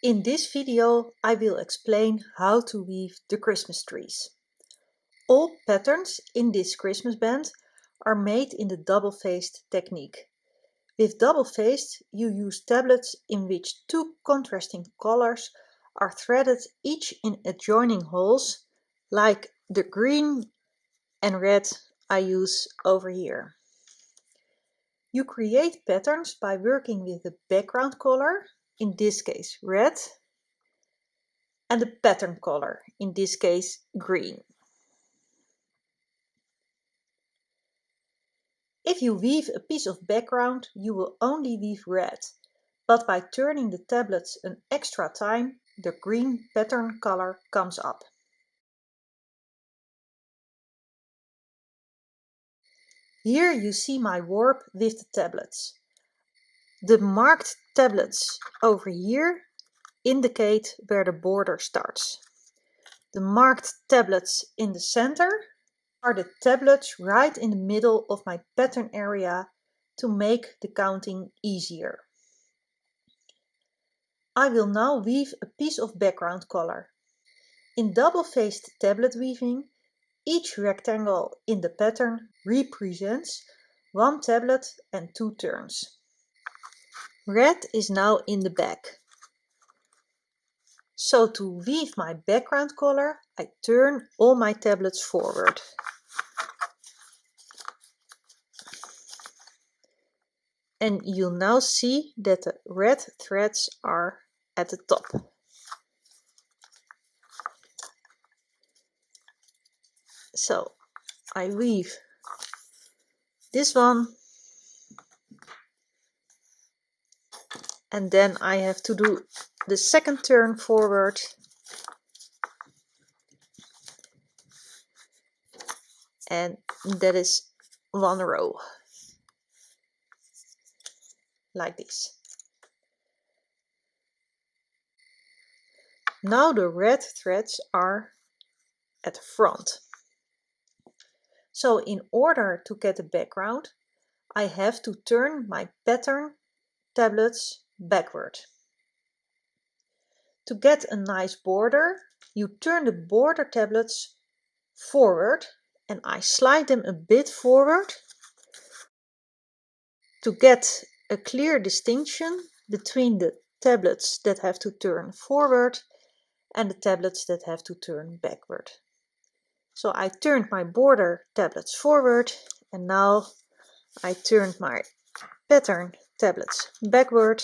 In this video, I will explain how to weave the Christmas trees. All patterns in this Christmas band are made in the double-faced technique. With double-faced, you use tablets in which two contrasting colors are threaded each in adjoining holes, like the green and red I use over here. You create patterns by working with the background color, in this case red, and the pattern color, in this case green. If you weave a piece of background, you will only weave red, but by turning the tablets an extra time, the green pattern color comes up. Here you see my warp with the tablets. The marked tablets over here indicate where the border starts. The marked tablets in the center are the tablets right in the middle of my pattern area to make the counting easier. I will now weave a piece of background color. In double-faced tablet weaving, each rectangle in the pattern represents one tablet and two turns. Red is now in the back. So to weave my background color, I turn all my tablets forward. And you'll now see that the red threads are at the top. So I weave this one, and then I have to do the second turn forward, and that is one row, like this. Now the red threads are at the front. So in order to get the background, I have to turn my pattern tablets backward. To get a nice border, you turn the border tablets forward, and I slide them a bit forward to get a clear distinction between the tablets that have to turn forward and the tablets that have to turn backward. So I turned my border tablets forward, and now I turned my pattern tablets backward.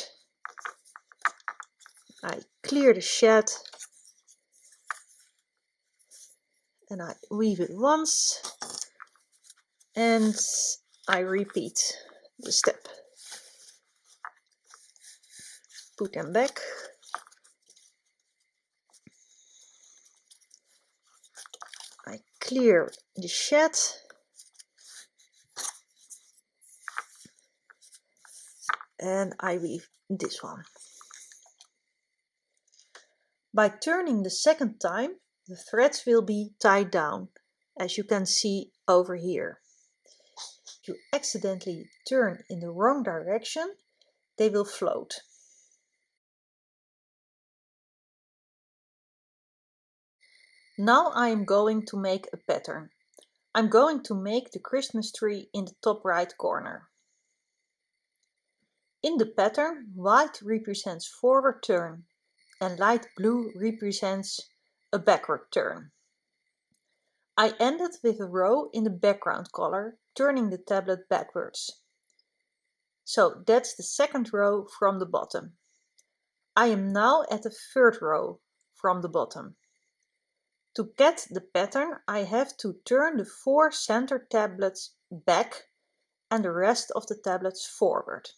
I clear the shed and I weave it once, and I repeat the step. Put them back. I clear the shed. And I weave this one. By turning the second time, the threads will be tied down, as you can see over here. If you accidentally turn in the wrong direction, they will float. Now I am going to make a pattern. I'm going to make the Christmas tree in the top right corner. In the pattern, white represents forward turn and light blue represents a backward turn. I ended with a row in the background color, turning the tablet backwards. So that's the second row from the bottom. I am now at the third row from the bottom. To get the pattern, I have to turn the 4 center tablets back and the rest of the tablets forward.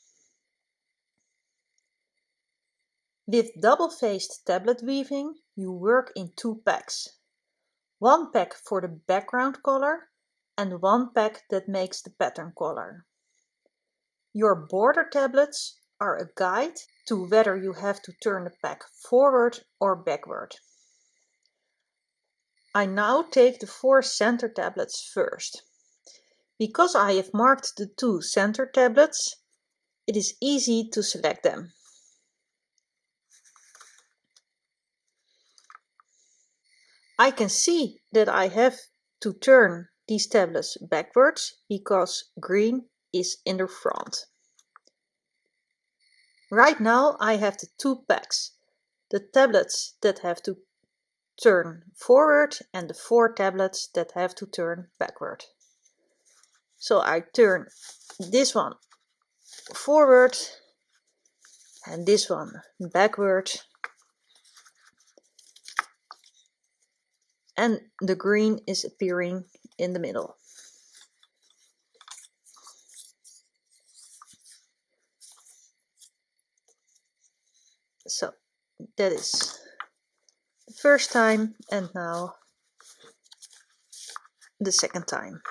With double-faced tablet weaving, you work in 2 packs. One pack for the background color and one pack that makes the pattern color. Your border tablets are a guide to whether you have to turn the pack forward or backward. I now take the 4 center tablets first. Because I have marked the 2 center tablets, it is easy to select them. I can see that I have to turn these tablets backwards because green is in the front. Right now I have the two packs, the tablets that have to turn forward and the 4 tablets that have to turn backward. So I turn this one forward and this one backward, and the green is appearing in the middle. So that is the first time, and now the second time.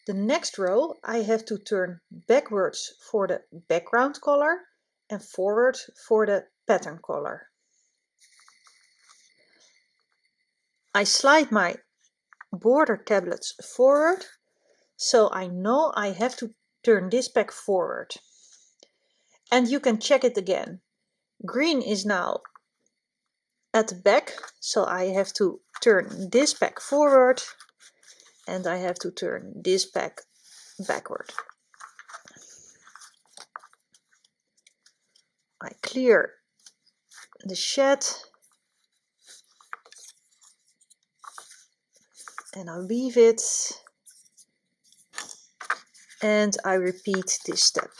The next row I have to turn backwards for the background color and forward for the pattern color. I slide my border tablets forward, so I know I have to turn this pack forward. And you can check it again. Green is now at the back, so I have to turn this pack forward and I have to turn this pack backward. I clear the shed and I weave it, and I repeat this step.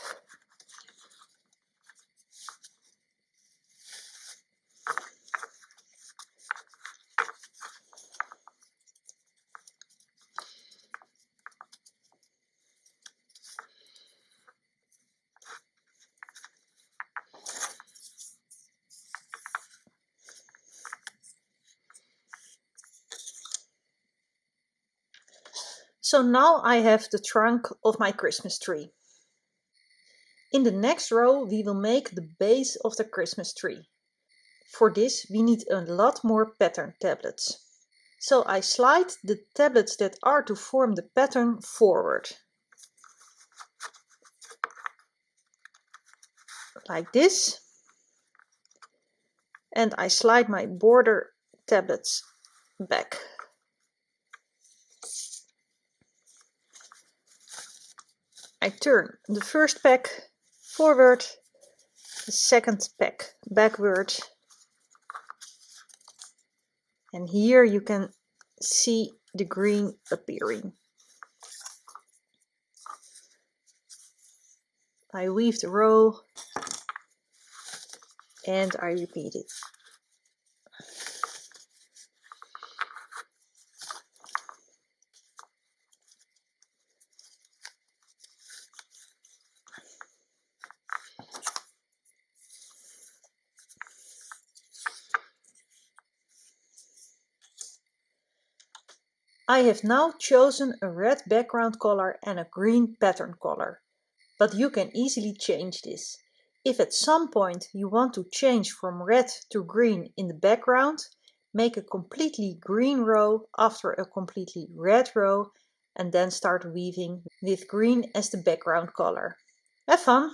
So now I have the trunk of my Christmas tree. In the next row we will make the base of the Christmas tree. For this we need a lot more pattern tablets. So I slide the tablets that are to form the pattern forward. Like this. And I slide my border tablets back. I turn the first pack forward, the second pack backward, and here you can see the green appearing. I weave the row and I repeat it. I have now chosen a red background color and a green pattern color, but you can easily change this. If at some point you want to change from red to green in the background, make a completely green row after a completely red row and then start weaving with green as the background color. Have fun!